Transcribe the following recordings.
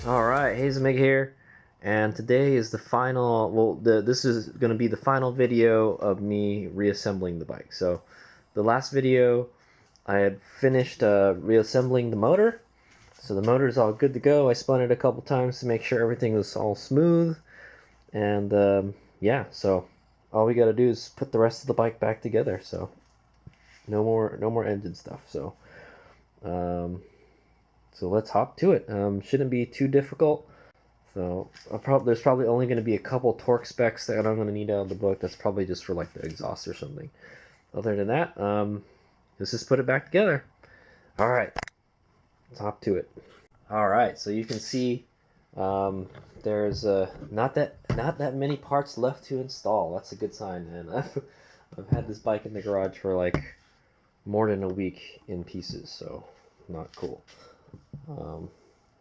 Alright, Hazemig here, and today is the final, this is going to be the final video of me reassembling the bike. So, the last video, I had finished reassembling the motor, so the motor is all good to go. I spun it a couple times to make sure everything was all smooth, and yeah, so all we got to do is put the rest of the bike back together, so no more engine stuff, so so let's hop to it. Shouldn't be too difficult. So there's probably only going to be a couple torque specs that I'm going to need out of the book. That's probably just for like the exhaust or something. Other than that, let's just put it back together. All right, let's hop to it. All right, so you can see there's not that many parts left to install. That's a good sign, and I've had this bike in the garage for like more than a week in pieces, so not cool.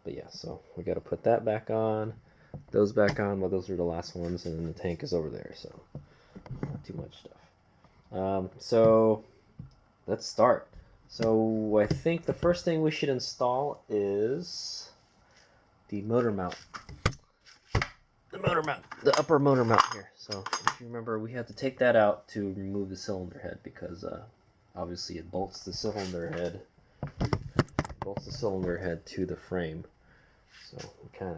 But yeah, so we got to put that back on, those back on. Well, those are the last ones, and then the tank is over there, so not too much stuff. So let's start. So I think the first thing we should install is the motor mount. The upper motor mount here. So if you remember, we had to take that out to remove the cylinder head because obviously it bolts the cylinder head to the frame. So we kind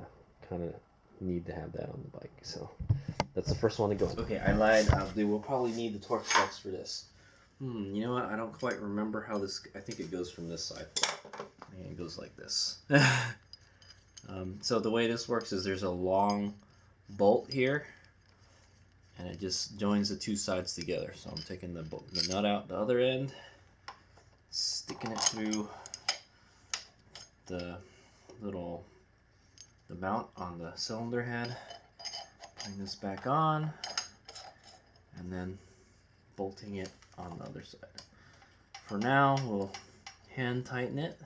of need to have that on the bike. So that's the first one to go. Okay, I lied. They will probably need the torque specs for this. You know what? I don't quite remember how this. I think it goes from this side. And it goes like this. So the way this works is there's a long bolt here, and it just joins the two sides together. So I'm taking the nut out the other end, sticking it through the mount on the cylinder head, putting this back on, and then bolting it on the other side. For now, we'll hand tighten it.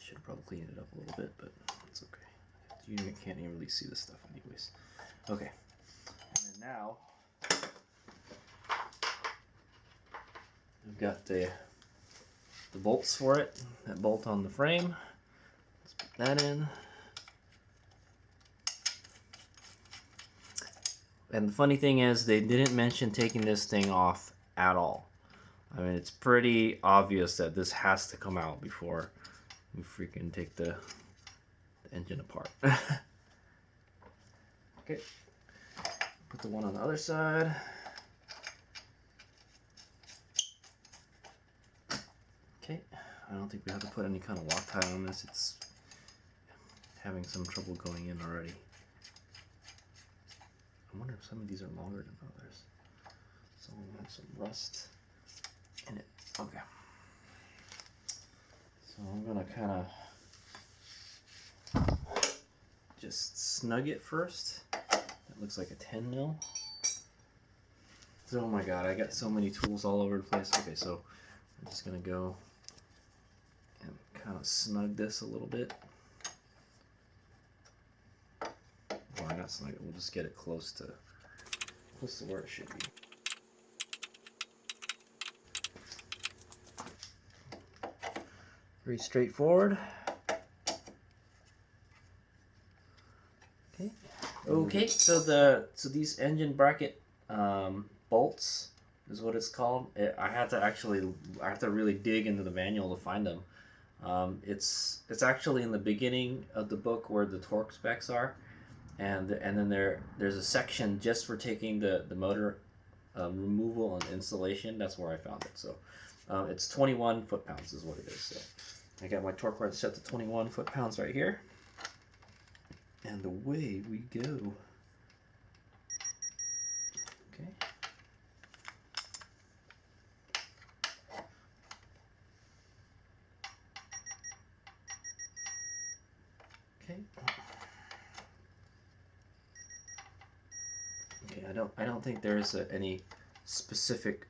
Should probably clean it up a little bit, but it's okay. You can't even really see this stuff anyways. Okay, and then now we've got the bolts for it that bolt on the frame. Let's put that in. And the funny thing is, they didn't mention taking this thing off at all. I mean, it's pretty obvious that this has to come out before we freaking take the engine apart. Okay, put the one on the other side. Okay, I don't think we have to put any kind of Loctite on this. It's having some trouble going in already. I wonder if some of these are longer than others. Some of them have some rust in it. Okay. So I'm gonna kind of just snug it first. That looks like a 10 mil. So, oh my god, I got so many tools all over the place. Okay, so I'm just gonna go and kind of snug this a little bit. Or not snug it, we'll just get it close to where it should be. Very straightforward. Okay, so these engine bracket bolts is what it's called. I had to really dig into the manual to find them. It's actually in the beginning of the book where the torque specs are, and then there's a section just for taking the motor removal and installation. That's where I found it. So it's 21 foot-pounds is what it is. So I got my torque rod set to 21 foot-pounds right here. And away we go. Okay. Okay. Okay, I don't think there's any specific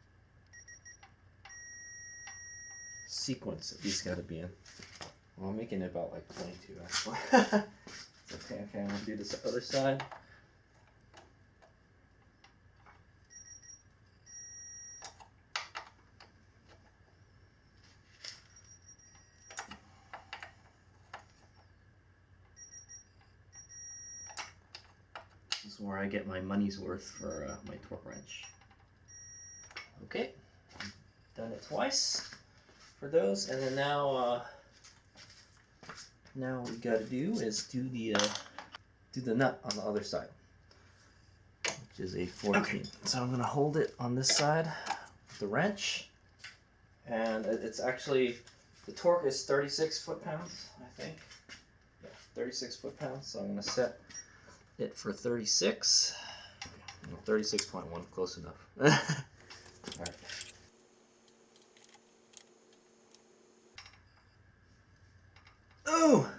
sequence that these got to be in. Well, I'm making it about like 22 actually. Okay, I'm gonna do this other side. That's where I get my money's worth for my torque wrench. Okay, done it twice for those, and then now what we got to do is do the nut on the other side, which is a 14. Okay. So I'm gonna hold it on this side with the wrench, and it's actually, the torque is 36 foot-pounds, I think. Yeah, 36 foot-pounds. So I'm gonna set it for 36. 36.1, close enough. All right. Oh,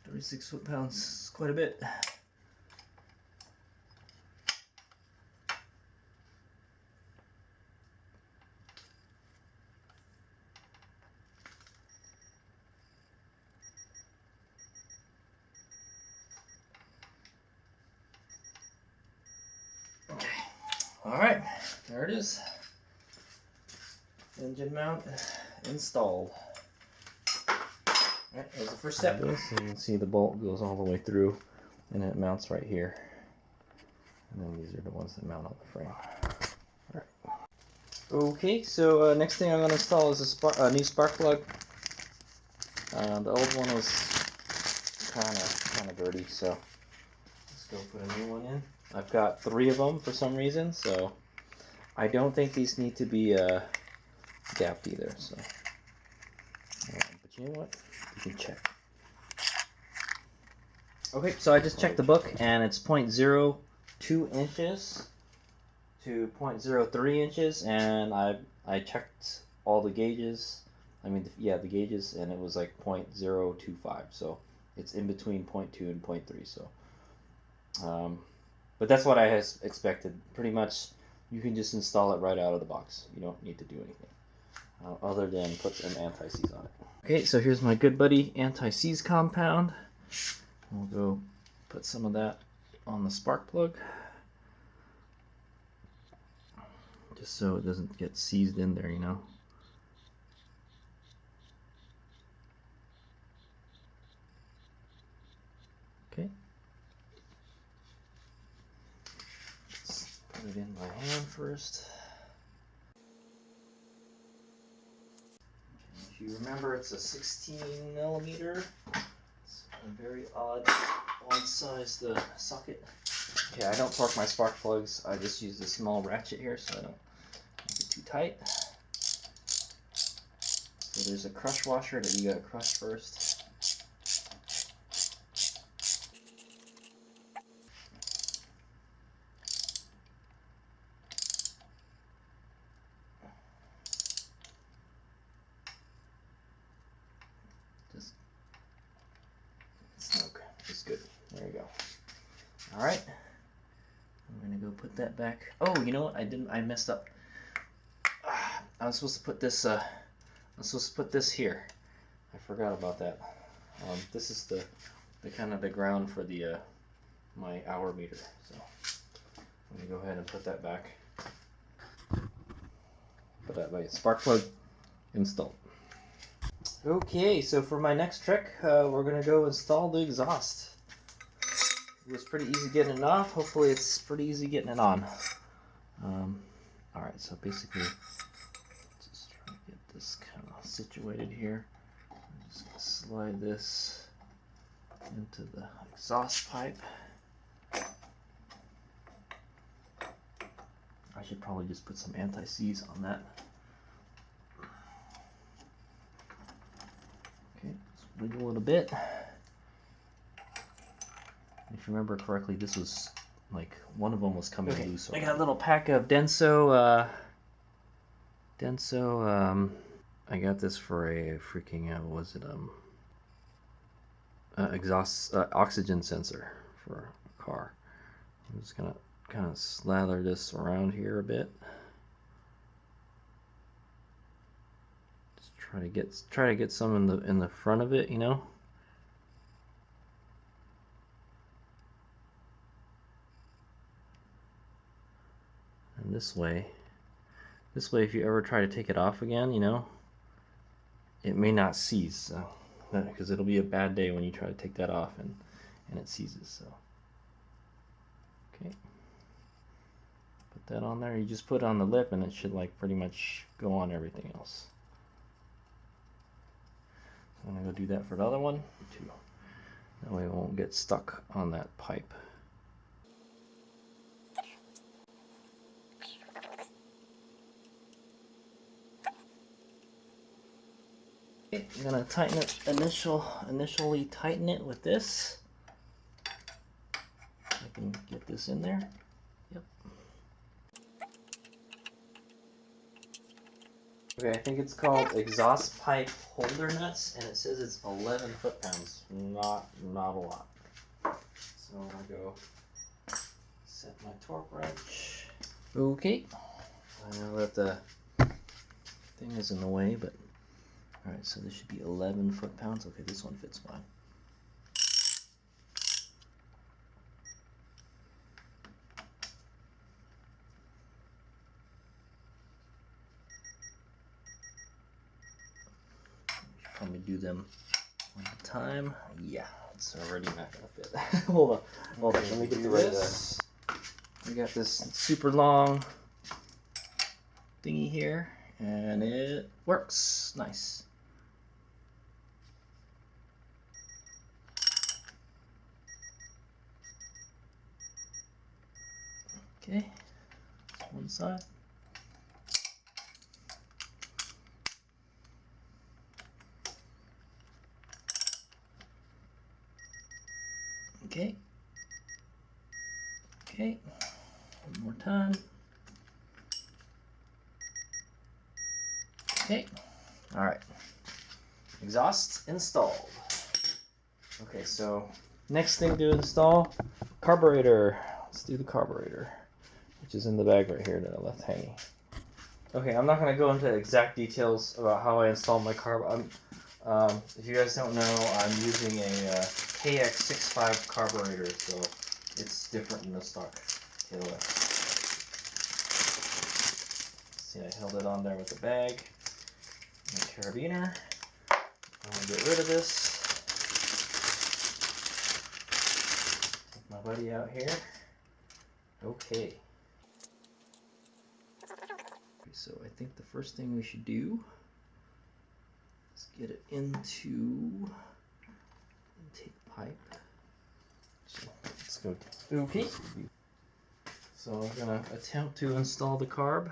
36 foot-pounds is quite a bit. Okay. All right, there it is. Engine mount installed. Alright, there's the first step. You can see the bolt goes all the way through, and it mounts right here. And then these are the ones that mount on the frame. Alright. Okay, so next thing I'm going to install is a new spark plug. The old one was kind of dirty, so let's go put a new one in. I've got 3 of them for some reason, so I don't think these need to be gapped either. So, but you know what? You can check. Okay, so I just checked the book, and it's 0.02 inches to 0.03 inches, and I checked all the gauges. I mean, the gauges, and it was like 0.025. So it's in between 0.2 and 0.3. So, but that's what I expected. Pretty much, you can just install it right out of the box. You don't need to do anything other than put some anti-seize on it. Okay, so here's my good buddy anti-seize compound. We'll go put some of that on the spark plug, just so it doesn't get seized in there, you know. Okay. Let's put it in by hand first. If you remember, it's a 16 millimeter. It's a very odd sized socket. Okay, I don't torque my spark plugs. I just use a small ratchet here so I don't make it too tight. So there's a crush washer that you gotta crush first. Just smoke. It's good. There you go. All right. I'm gonna go put that back. Oh, you know what? I messed up. I was supposed to put this. I was supposed to put this here. I forgot about that. This is the kind of the ground for the my hour meter. So I'm gonna go ahead and put that back. Put that by spark plug installed. Okay, so for my next trick, we're gonna go install the exhaust. It was pretty easy getting it off. Hopefully it's pretty easy getting it on. Alright, so basically, just try to get this kind of situated here. I'm just going to slide this into the exhaust pipe. I should probably just put some anti-seize on that. Okay, let's wiggle it a bit. If you remember correctly, this was like one of them was coming loose. I got a little pack of Denso. I got this for a freaking what was it? Exhaust oxygen sensor for a car. I'm just gonna kind of slather this around here a bit. Just try to get some in the front of it, you know. And this way, if you ever try to take it off again, you know, it may not seize, because it'll be a bad day when you try to take that off and it seizes. So Okay. Put that on there. You just put it on the lip and it should like pretty much go on everything else. So I'm gonna go do that for the other one too. That way it won't get stuck on that pipe. Okay, I'm gonna tighten it initially tighten it with this. I can get this in there. Yep. Okay, I think it's called exhaust pipe holder nuts, and it says it's 11 foot-pounds. Not a lot. So I'm gonna go set my torque wrench. Okay. I know that the thing is in the way, but alright, so this should be 11 foot-pounds. Okay, this one fits fine. Probably do them one at a time. Yeah, it's already not gonna fit. Hold on, let me get the right this. We got this super long thingy here, and it works. Nice. Okay, one side. Okay. Okay. One more time. Okay. All right. Exhaust installed. Okay, so next thing to install, carburetor. Let's do the carburetor, which is in the bag right here that I left hanging. Okay, I'm not going to go into exact details about how I install my carb. If you guys don't know, I'm using a KX140 carburetor, so it's different than the stock KLX. See, I held it on there with the bag, my carabiner. I'm going to get rid of this. Take my buddy out here. Okay. So I think the first thing we should do is get it into intake pipe. So let's go. Okay. So I'm gonna attempt to install the carb.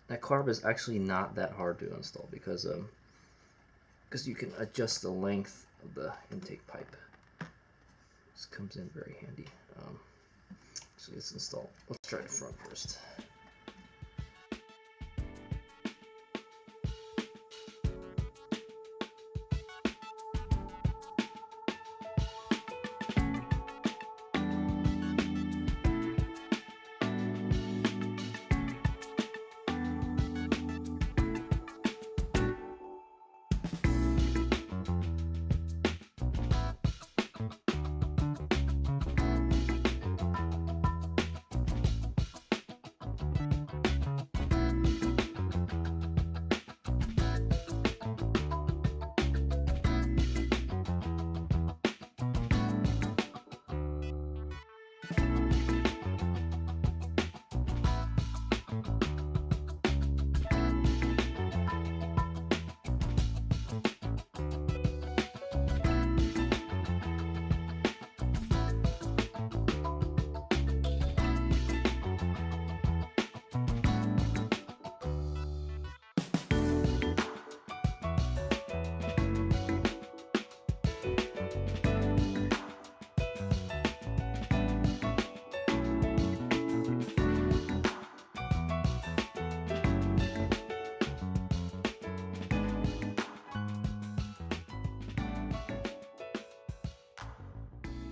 That carb is actually not that hard to install because you can adjust the length of the intake pipe. This comes in very handy. So let's install. Let's try the front first.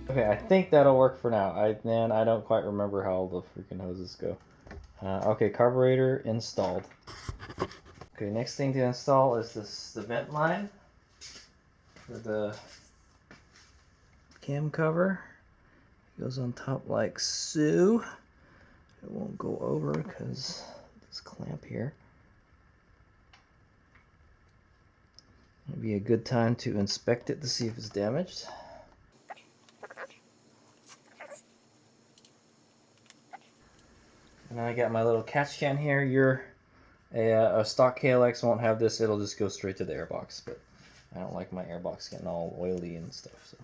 Okay, I think that'll work for now. I don't quite remember how the freaking hoses go. Okay, carburetor installed. Okay, next thing to install is the vent line for the cam cover. It goes on top like so. It won't go over because this clamp here. It'd be a good time to inspect it to see if it's damaged. And I got my little catch can here. A stock KLX won't have this. It'll just go straight to the airbox, but I don't like my airbox getting all oily and stuff. So.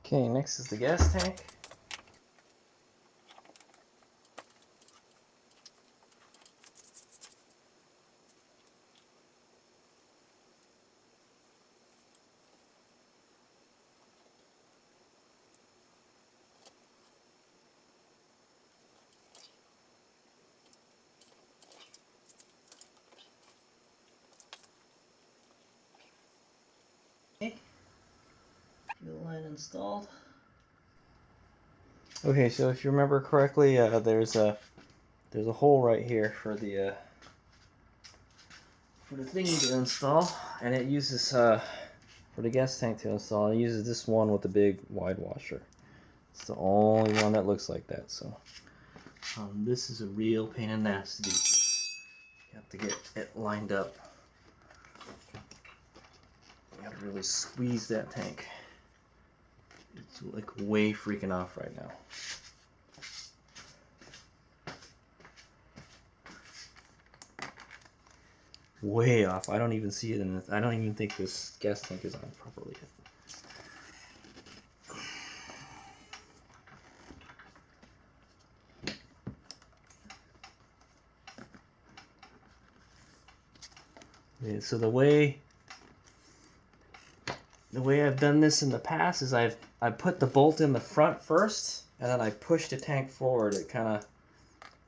Okay, next is the gas tank. Okay, fuel line installed. Okay, so if you remember correctly, there's a hole right here for the thingy to install, and it uses for the gas tank to install. It uses this one with the big wide washer. It's the only one that looks like that. So this is a real pain in the ass to do. You have to get it lined up. You have to really squeeze that tank. It's like way freaking off right now. Way off. I don't even see it in this. I don't even think this gas tank is on properly yet. Yeah, so the way I've done this in the past is I put the bolt in the front first, and then I push the tank forward. It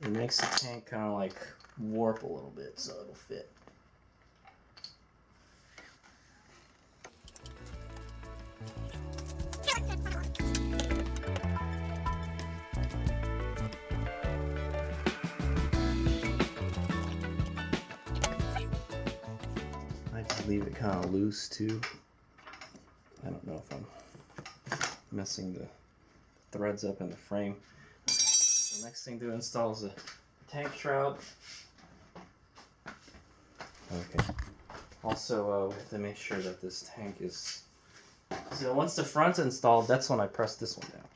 makes the tank kind of like warp a little bit so it'll fit. I just leave it kind of loose too. I don't know if I'm messing the threads up in the frame. The next thing to install is a tank shroud. Okay. Also, we have to make sure that this tank is. So once the front's installed, that's when I press this one down.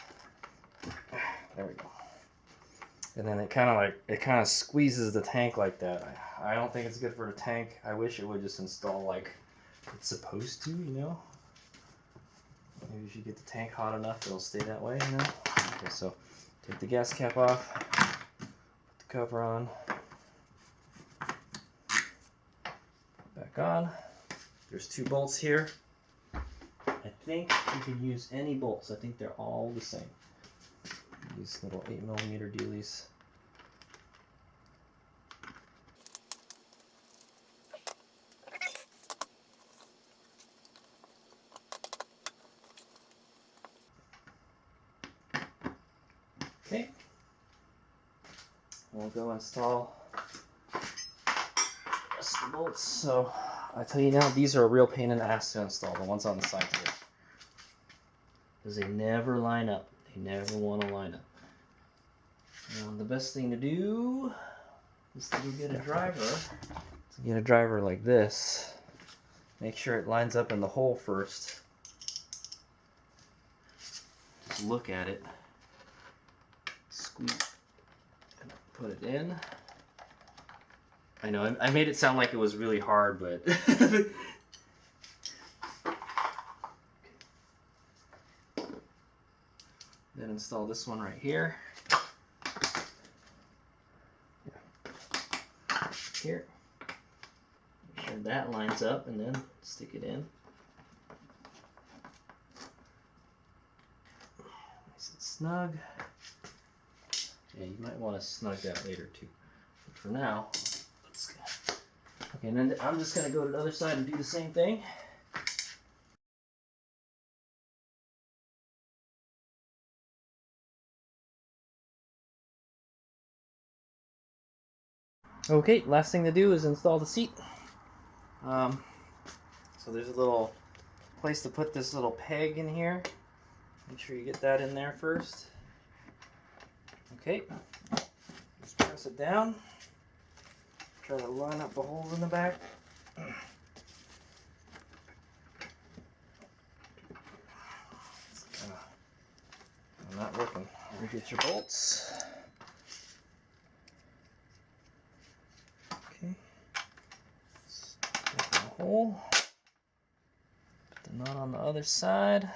There we go. And then it kind of squeezes the tank like that. I don't think it's good for the tank. I wish it would just install like it's supposed to, you know. Maybe if you get the tank hot enough, it'll stay that way, you know. Okay, so take the gas cap off, put the cover on, back on. There's 2 bolts here. I think you can use any bolts. I think they're all the same. These little 8mm dealies. Okay. We'll go install the rest of the bolts. So I tell you now, these are a real pain in the ass to install. The ones on the side here, because they never line up. They never want to line up. The best thing to do is to get a driver. To get a driver like this, make sure it lines up in the hole first. Just look at it, squeeze, and put it in. I know I made it sound like it was really hard, but then install this one right here. Here. Make sure that lines up, and then stick it in. Nice and snug. Yeah, you might want to snug that later too. But for now, let's go. Okay, and then I'm just going to go to the other side and do the same thing. Okay, last thing to do is install the seat. So there's a little place to put this little peg in here. Make sure you get that in there first. Okay, just press it down. Try to line up the holes in the back. You get your bolts. Okay. Make a hole. Put the nut on the other side.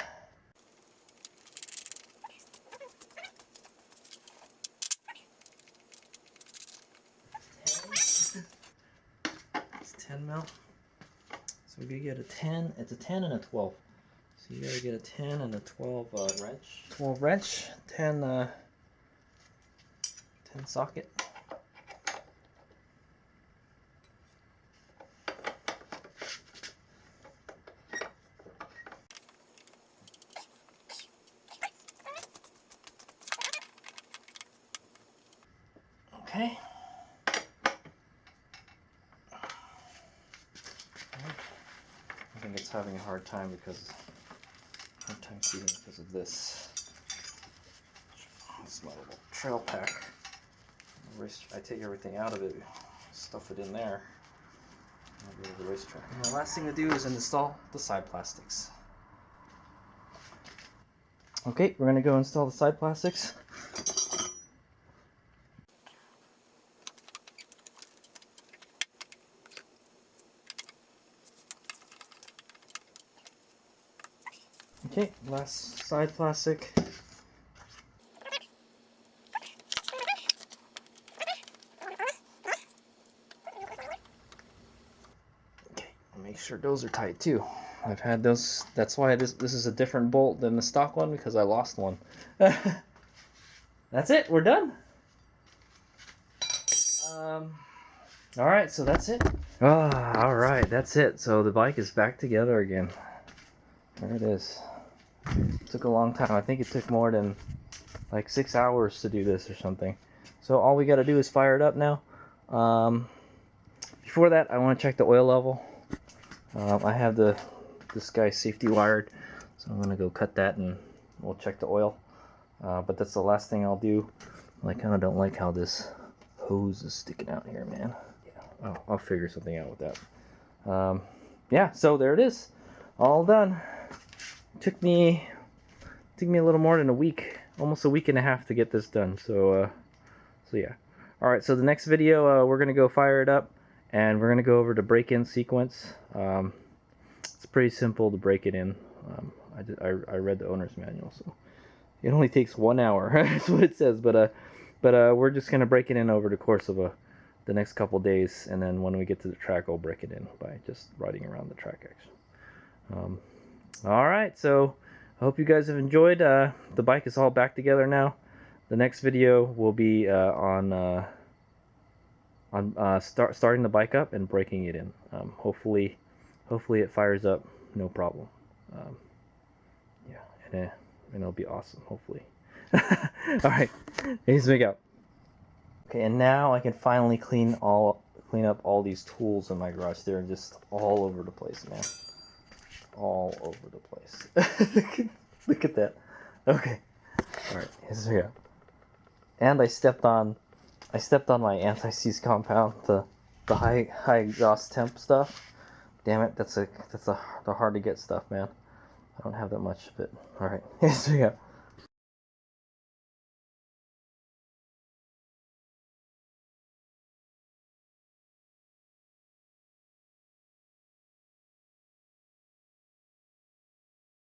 It's 10 mil. So we get a 10. It's a 10 and a 12. So you gotta get a 10 and a 12 wrench. 12 wrench, 10 socket. Okay. I think it's having a hard time seating because of this. This is my little trail pack. I take everything out of it, stuff it in there, and I'll go to the racetrack. And the last thing to do is install the side plastics. Okay, we're gonna go install the side plastics. Okay, last side plastic. Okay, make sure those are tight too. I've had those. That's why this is a different bolt than the stock one, because I lost one. That's it. We're done. All right, so that's it. All right, that's it. So the bike is back together again. There it is. It took a long time. I think it took more than like 6 hours to do this or something. So all we got to do is fire it up now. Before that, I want to check the oil level. I have this guy safety wired, so I'm gonna go cut that and we'll check the oil. But that's the last thing I'll do. I kind of don't like how this hose is sticking out here, man. Yeah, I'll figure something out with that. Yeah, so there it is, all done. Took me a little more than a week, almost a week and a half to get this done. So yeah. All right, so the next video we're gonna go fire it up, and we're gonna go over the break-in sequence. It's pretty simple to break it in. I read the owner's manual, so it only takes 1 hour. That's what it says. But we're just gonna break it in over the course of the next couple days, and then when we get to the track, I'll break it in by just riding around the track. Actually. All right, so I hope you guys have enjoyed. The bike is all back together now. The next video will be on starting the bike up and breaking it in. Hopefully it fires up no problem. Yeah, and it'll be awesome, hopefully. All right, here's me go. Okay, and now I can finally clean up all these tools in my garage. They're just all over the place, man. All over the place. Look at that. Okay. All right, here's me go. And I stepped on my anti-seize compound, the high exhaust temp stuff. Damn it, that's the hard to get stuff, man. I don't have that much of it. All right, here's we go.